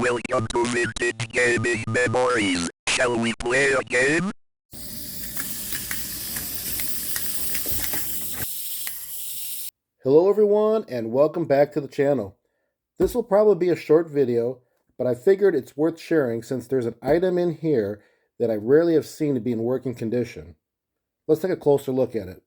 Welcome to Vintage Gaming Memories. Shall we play a game? Hello everyone and welcome back to the channel. This will probably be a short video, but I figured it's worth sharing since there's an item in here that I rarely have seen to be in working condition. Let's take a closer look at it.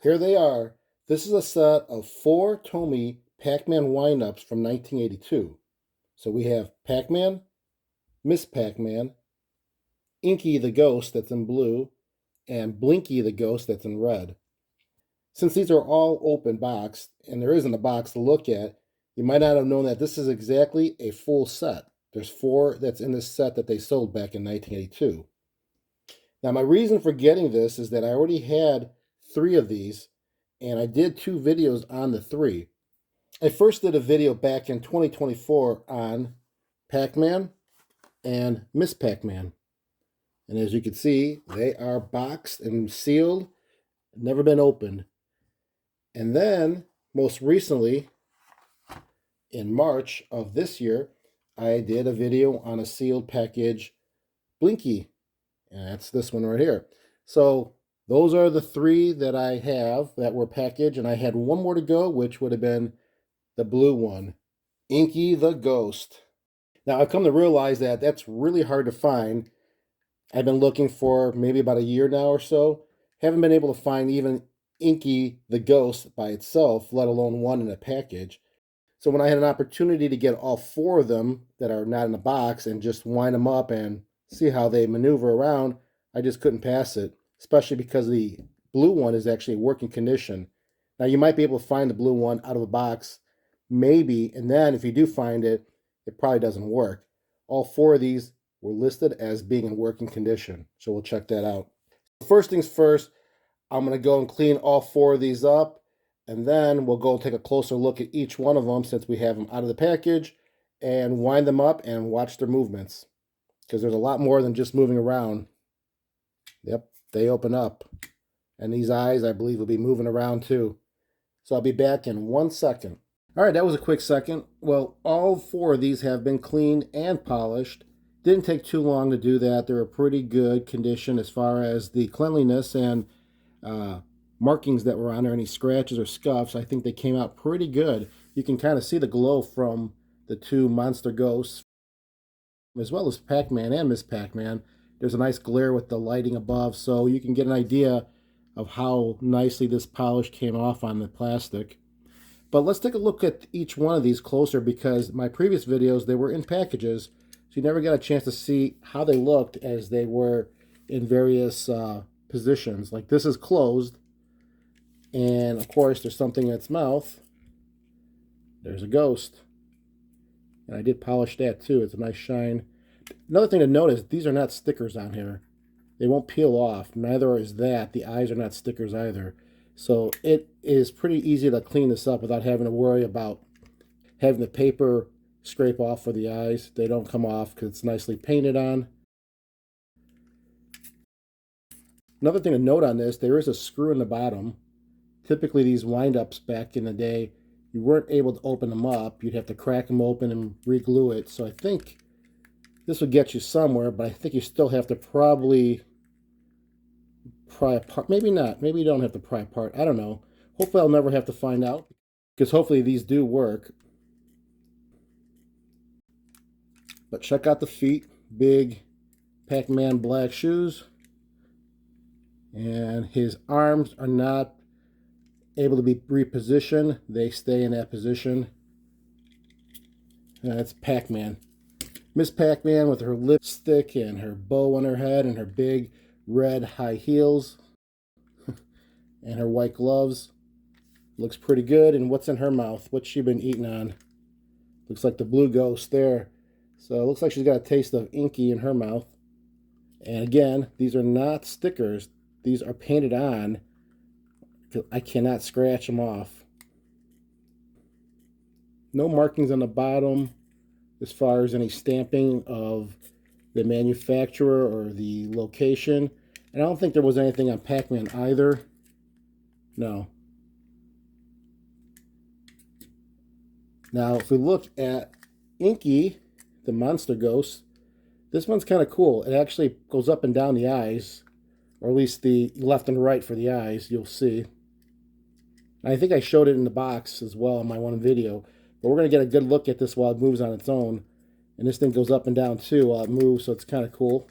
Here they are. This is a set of 4 Tomy Pac-Man wind-ups from 1982. So we have Pac-Man, Miss Pac-Man, Inky the ghost that's in blue, and Blinky the ghost that's in red. Since these are all open boxed, and there isn't a box to look at, you might not have known that this is exactly a full set. There's 4 that's in this set that they sold back in 1982. Now my reason for getting this is that I already had 3 of these, and I did 2 videos on the 3. I first did a video back in 2024 on Pac-Man and Miss Pac-Man. And as you can see, they are boxed and sealed, never been opened. And then, most recently, in March of this year, I did a video on a sealed package Blinky. And that's this one right here. So those are the 3 that I have that were packaged. And I had one more to go, which would have been the blue one, Inky the Ghost. Now, I've come to realize that that's really hard to find. I've been looking for maybe about a year now or so. Haven't been able to find even Inky the Ghost by itself, let alone one in a package. So when I had an opportunity to get all 4 of them that are not in a box and just wind them up and see how they maneuver around, I just couldn't pass it, especially because the blue one is actually working condition. Now you might be able to find the blue one out of a box, maybe, and then if you do find it, it probably doesn't work. All 4 of these were listed as being in working condition, so we'll check that out. First things first, I'm going to go and clean all 4 of these up, and then we'll go take a closer look at each one of them since we have them out of the package, and wind them up and watch their movements, because there's a lot more than just moving around. Yep, they open up, and these eyes, I believe, will be moving around too. So I'll be back in 1 second. All right, that was a quick second. Well, all 4 of these have been cleaned and polished. Didn't take too long to do that. They're a pretty good condition as far as the cleanliness and markings that were on there, any scratches or scuffs. I think they came out pretty good. You can kind of see the glow from the 2 monster ghosts, as well as Pac-Man and Miss Pac-Man. There's a nice glare with the lighting above, so you can get an idea of how nicely this polish came off on the plastic. But let's take a look at each one of these closer, because my previous videos, they were in packages, so you never got a chance to see how they looked as they were in various positions. Like this is closed, and of course there's something in its mouth. There's a ghost. And I did polish that too. It's a nice shine. Another thing to notice, these are not stickers on here. They won't peel off. Neither is that. The eyes are not stickers either. So it is pretty easy to clean this up without having to worry about having the paper scrape off for the eyes. They don't come off because it's nicely painted on. Another thing to note on this, there is a screw in the bottom. Typically these wind-ups back in the day, you weren't able to open them up. You'd have to crack them open and re-glue it. So I think this would get you somewhere, but I think you still have to probably pry apart. Maybe not. Maybe you don't have to pry apart. I don't know. Hopefully I'll never have to find out, because hopefully these do work. But check out the feet. Big Pac-Man black shoes. And his arms are not able to be repositioned. They stay in that position. And that's Pac-Man. Miss Pac-Man with her lipstick and her bow on her head and her big red high heels and her white gloves. Looks pretty good. And what's in her mouth? What's she been eating on? Looks like the blue ghost there. So it looks like she's got a taste of Inky in her mouth. And again, these are not stickers. These are painted on. I cannot scratch them off. No markings on the bottom as far as any stamping of the manufacturer or the location. And I don't think there was anything on Pac-Man either. No. Now, if we look at Inky, the monster ghost, this one's kind of cool. It actually goes up and down the eyes, or at least the left and right for the eyes, you'll see. I think I showed it in the box as well in my one video, but we're going to get a good look at this while it moves on its own. And this thing goes up and down too while it moves, so it's kind of cool.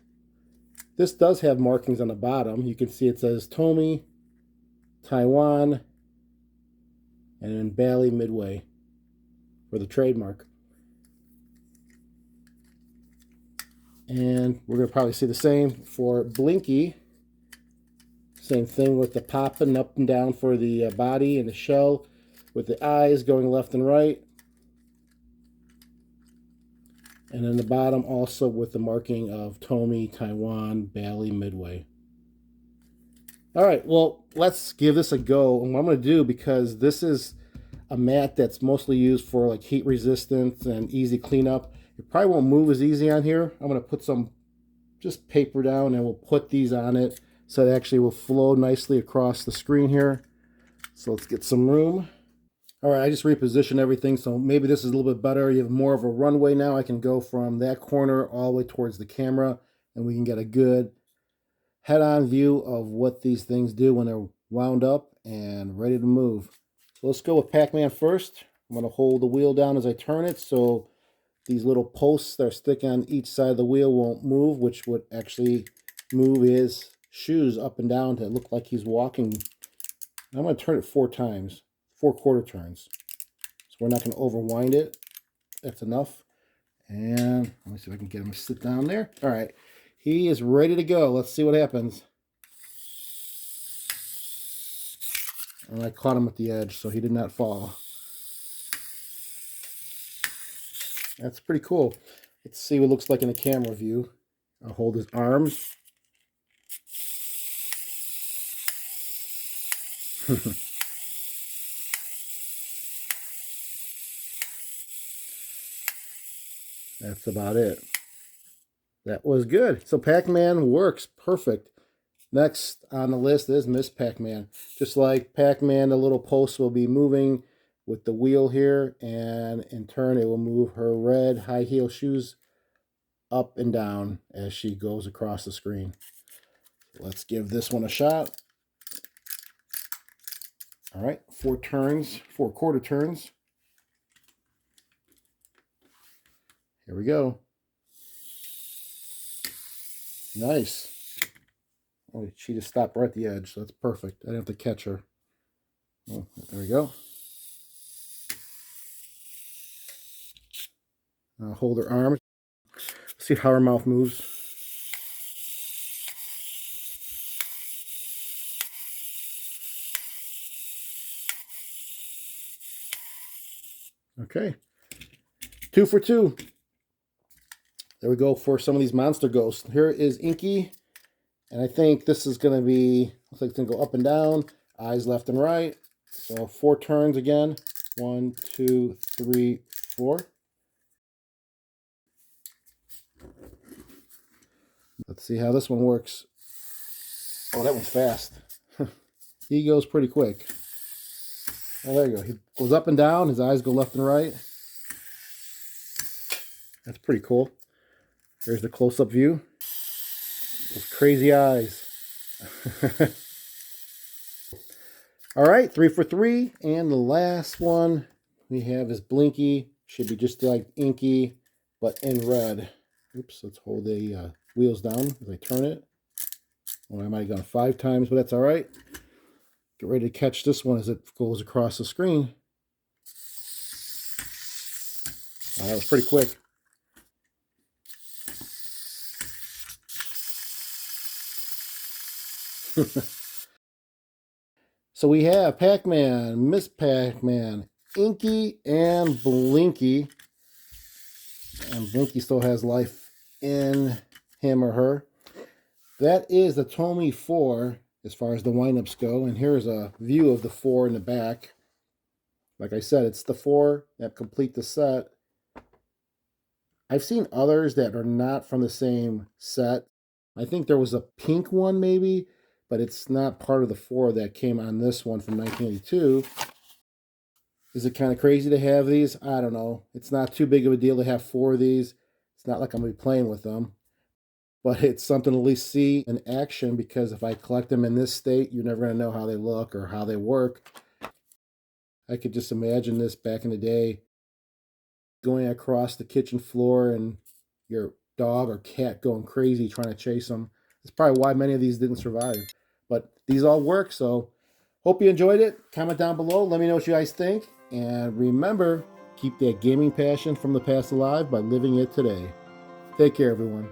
This does have markings on the bottom. You can see it says Tomy, Taiwan, and then Bali Midway for the trademark. And we're going to probably see the same for Blinky. Same thing with the popping up and down for the body and the shell, with the eyes going left and right. And then the bottom also with the marking of Tomy, Taiwan, Bali, Midway. All right, well, let's give this a go. And what I'm going to do, because this is a mat that's mostly used for like heat resistance and easy cleanup, it probably won't move as easy on here. I'm going to put some just paper down and we'll put these on it so it actually will flow nicely across the screen here. So let's get some room. All right, I just repositioned everything, so maybe this is a little bit better. You have more of a runway now. I can go from that corner all the way towards the camera, and we can get a good head-on view of what these things do when they're wound up and ready to move. So let's go with Pac-Man first. I'm going to hold the wheel down as I turn it, so these little posts that are sticking on each side of the wheel won't move, which would actually move his shoes up and down to look like he's walking. I'm going to turn it 4 times. 4 quarter turns. So we're not going to overwind it. That's enough. And let me see if I can get him to sit down there. All right. He is ready to go. Let's see what happens. And I caught him at the edge, so he did not fall. That's pretty cool. Let's see what it looks like in the camera view. I'll hold his arms. That's about it. That was good. So Pac-Man works perfect. Next on the list is Miss Pac-Man. Just like Pac-Man, the little post will be moving with the wheel here, and in turn it will move her red high heel shoes up and down as she goes across the screen. Let's give this one a shot. All right, 4 turns, 4 quarter turns. Here we go. Nice. Oh, she just stopped right at the edge, so that's perfect. I didn't have to catch her. Oh, there we go. Hold her arms. See how her mouth moves. Okay. 2 for 2. There we go for some of these monster ghosts. Here is Inky. And I think this is going to be, looks like it's going to go up and down. Eyes left and right. So 4 turns again. 1, 2, 3, 4. Let's see how this one works. Oh, that one's fast. He goes pretty quick. Oh, there you go. He goes up and down. His eyes go left and right. That's pretty cool. Here's the close-up view. Those crazy eyes. All right, 3 for 3. And the last one we have is Blinky. Should be just like Inky, but in red. Oops, let's hold the wheels down as I turn it. Well, I might have gone 5 times, but that's all right. Get ready to catch this one as it goes across the screen. Oh, that was pretty quick. So we have Pac-Man, Miss Pac-Man, Inky, and Blinky. And Blinky still has life in him or her. That is the Tomy 4 as far as the windups go. And here's a view of the 4 in the back. Like I said, it's the 4 that complete the set. I've seen others that are not from the same set. I think there was a pink one maybe, but it's not part of the 4 that came on this one from 1982. Is it kind of crazy to have these? I don't know. It's not too big of a deal to have 4 of these. It's not like I'm going to be playing with them. But it's something to at least see in action, because if I collect them in this state, you're never going to know how they look or how they work. I could just imagine this back in the day, going across the kitchen floor and your dog or cat going crazy trying to chase them. That's probably why many of these didn't survive. But these all work, so hope you enjoyed it. Comment down below. Let me know what you guys think. And remember, keep that gaming passion from the past alive by living it today. Take care, everyone.